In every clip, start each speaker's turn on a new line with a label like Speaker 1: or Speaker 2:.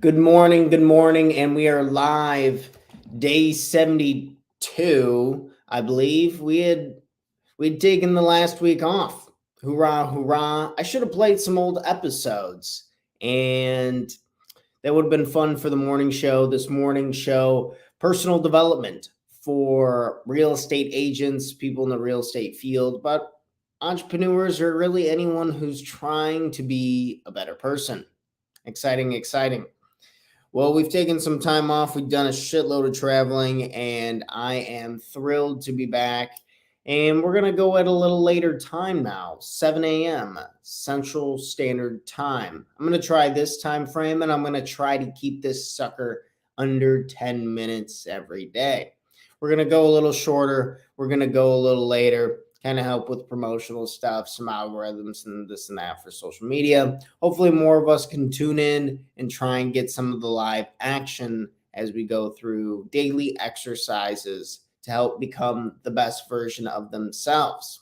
Speaker 1: good morning, and we are live. Day 72, I believe. We'd taken the last week off. Hoorah, hoorah. I should have played some old episodes, and that would have been fun for the morning show. This morning show, personal development for real estate agents, people in the real estate field, but entrepreneurs or really anyone who's trying to be a better person. Exciting, exciting. Well, we've taken some time off. We've done a shitload of traveling, and I am thrilled to be back. And we're going to go at a little later time now, 7 a.m. Central Standard Time. I'm going to try this time frame, and I'm going to try to keep this sucker under 10 minutes every day. We're going to go a little shorter. We're going to go a little later. Kind of help with promotional stuff, some algorithms and this and that for social media. Hopefully more of us can tune in and try and get some of the live action as we go through daily exercises to help become the best version of themselves.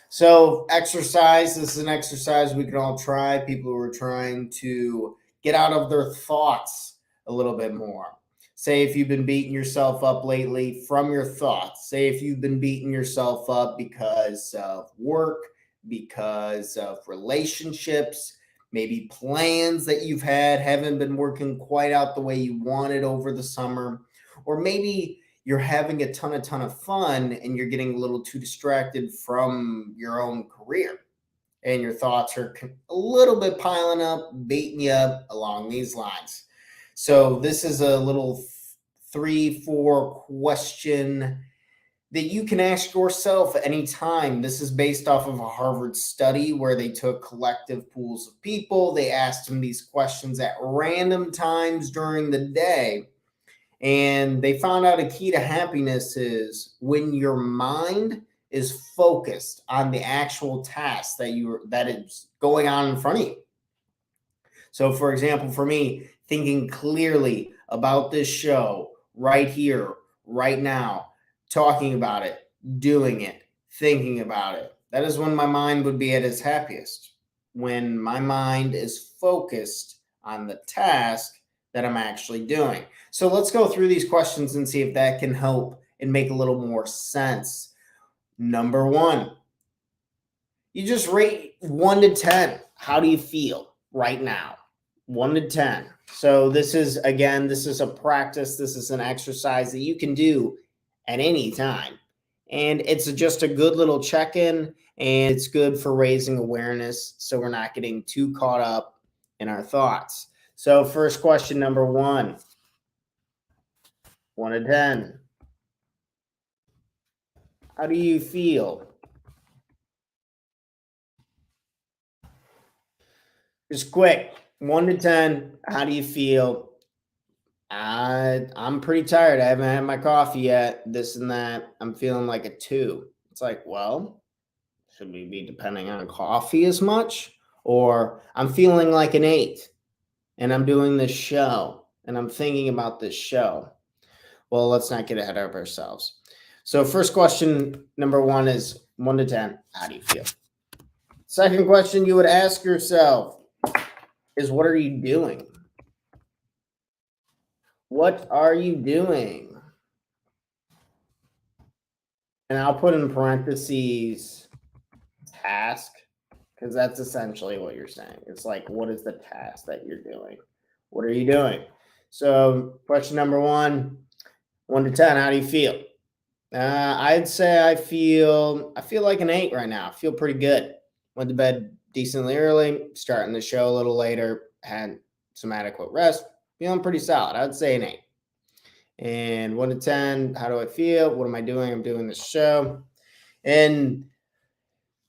Speaker 1: So exercise, this is an exercise we can all try. People who are trying to get out of their thoughts a little bit more. Say if you've been beating yourself up lately from your thoughts. Say if you've been beating yourself up because of work, because of relationships, maybe plans that you've had haven't been working quite out the way you wanted over the summer, or maybe you're having a ton of fun and you're getting a little too distracted from your own career and your thoughts are a little bit piling up, beating you up along these lines. So this is a little 3-4 question that you can ask yourself anytime. This is based off of a Harvard study where they took collective pools of people. They asked them these questions at random times during the day. And they found out a key to happiness is when your mind is focused on the actual task that is going on in front of you. So for example, for me, thinking clearly about this show right here, right now, talking about it, doing it, thinking about it. That is when my mind would be at its happiest. When my mind is focused on the task that I'm actually doing. So let's go through these questions and see if that can help and make a little more sense. Number 1, you just rate 1 to 10. How do you feel right now? 1 to 10. So this is a practice. This is an exercise that you can do at any time. And it's just a good little check-in, and it's good for raising awareness so we're not getting too caught up in our thoughts. So first question, number 1. 1 to 10. How do you feel? Just quick. 1 to 10, how do you feel? I'm pretty tired. I haven't had my coffee yet, this and that. I'm feeling like a 2. It's like, well, should we be depending on coffee as much? Or I'm feeling like an 8 and I'm doing this show and I'm thinking about this show. Well, let's not get ahead of ourselves. So first question, number 1 is 1 to 10, how do you feel? Second question you would ask yourself is, what are you doing? What are you doing? And I'll put in parentheses task, because that's essentially what you're saying. It's like, what is the task that you're doing? What are you doing? So question number 1, 1 to 10, how do you feel? I'd say I feel like an 8 right now. I feel pretty good. Went to bed decently early, starting the show a little later, had some adequate rest, feeling pretty solid. I'd say an 8. And 1 to 10, how do I feel? What am I doing? I'm doing this show. And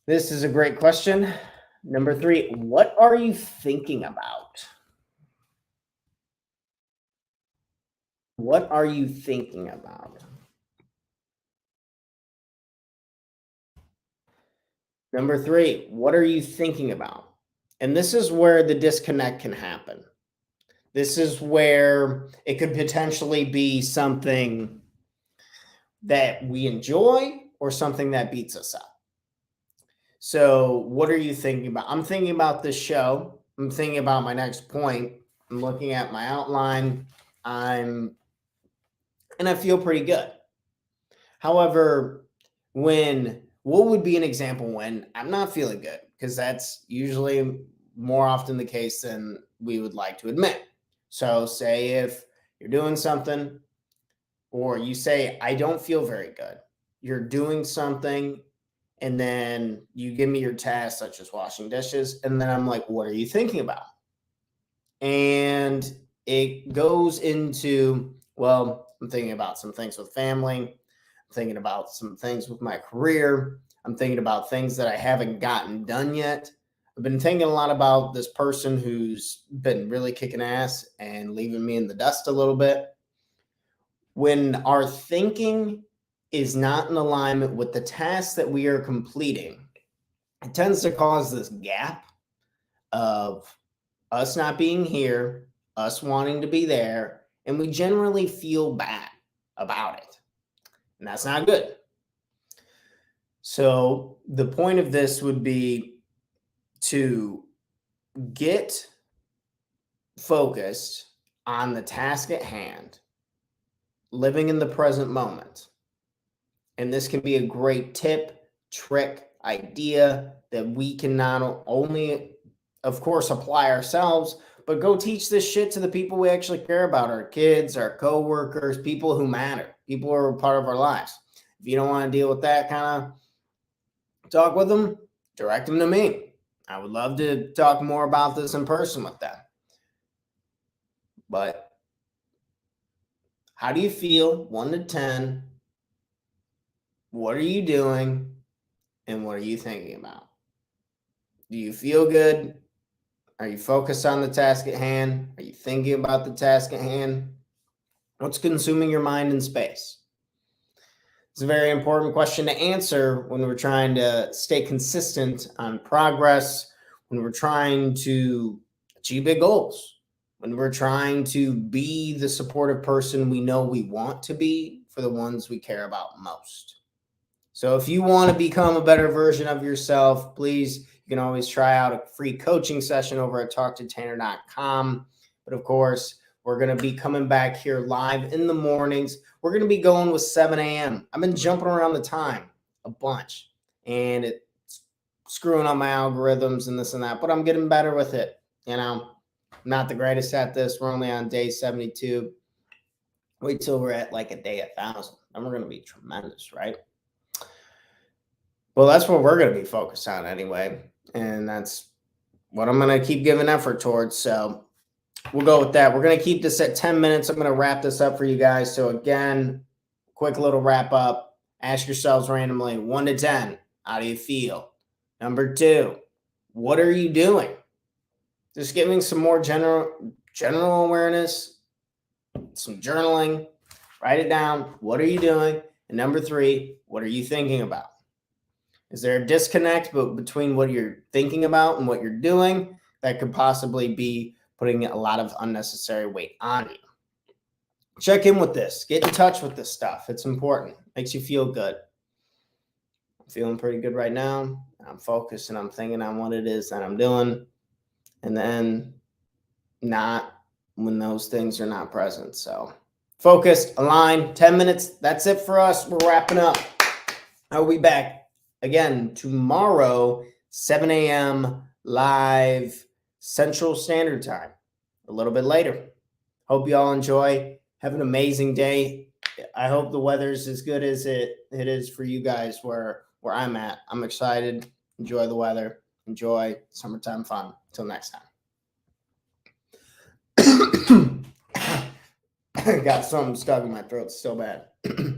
Speaker 1: this is a great question. Number 3, what are you thinking about? What are you thinking about? Number 3, what are you thinking about? And this is where the disconnect can happen. This is where it could potentially be something that we enjoy or something that beats us up. So what are you thinking about? I'm thinking about this show. I'm thinking about my next point. I'm looking at my outline. And I feel pretty good. However, what would be an example when I'm not feeling good? Because that's usually more often the case than we would like to admit. So, say if you're doing something, or you say, I don't feel very good, you're doing something, and then you give me your task, such as washing dishes, and then I'm like, what are you thinking about? And it goes into, well, I'm thinking about some things with family. I'm thinking about some things with my career. I'm thinking about things that I haven't gotten done yet. I've been thinking a lot about this person who's been really kicking ass and leaving me in the dust a little bit. When our thinking is not in alignment with the task that we are completing, it tends to cause this gap of us not being here, us wanting to be there, and we generally feel bad about it. And that's not good. So, the point of this would be to get focused on the task at hand, living in the present moment. And this can be a great tip, trick, idea that we can not only, of course, apply ourselves, but go teach this shit to the people we actually care about, our kids, our coworkers, people who matter, people who are part of our lives. If you don't want to deal with that kind of talk with them, direct them to me. I would love to talk more about this in person with them. But how do you feel? 1 to 10. What are you doing? And what are you thinking about? Do you feel good? Are you focused on the task at hand? Are you thinking about the task at hand? What's consuming your mind and space? It's a very important question to answer when we're trying to stay consistent on progress, when we're trying to achieve big goals, when we're trying to be the supportive person we know we want to be for the ones we care about most. So if you want to become a better version of yourself, please, you can always try out a free coaching session over at talktotanner.com. But of course, we're going to be coming back here live in the mornings. We're going to be going with 7 a.m. I've been jumping around the time a bunch, and it's screwing up my algorithms and this and that, but I'm getting better with it. You know, I'm not the greatest at this. We're only on day 72. Wait till we're at like a day 1,000. And we're going to be tremendous, right? Well, that's what we're going to be focused on anyway. And that's what I'm going to keep giving effort towards. So we'll go with that. We're going to keep this at 10 minutes. I'm going to wrap this up for you guys. So again, quick little wrap up. Ask yourselves randomly, 1 to 10, how do you feel? Number 2, what are you doing? Just giving some more general awareness, some journaling. Write it down. What are you doing? And number 3, what are you thinking about? Is there a disconnect between what you're thinking about and what you're doing that could possibly be putting a lot of unnecessary weight on you? Check in with this. Get in touch with this stuff. It's important. Makes you feel good. I'm feeling pretty good right now. I'm focused and I'm thinking on what it is that I'm doing. And then not when those things are not present. So focused, aligned, 10 minutes. That's it for us. We're wrapping up. I'll be back again tomorrow, 7 a.m. live Central Standard Time, a little bit later. Hope you all enjoy. Have an amazing day. I hope the weather's as good as it is for you guys where I'm at. I'm excited. Enjoy the weather. Enjoy summertime fun. Until next time. Got something stuck in my throat so bad.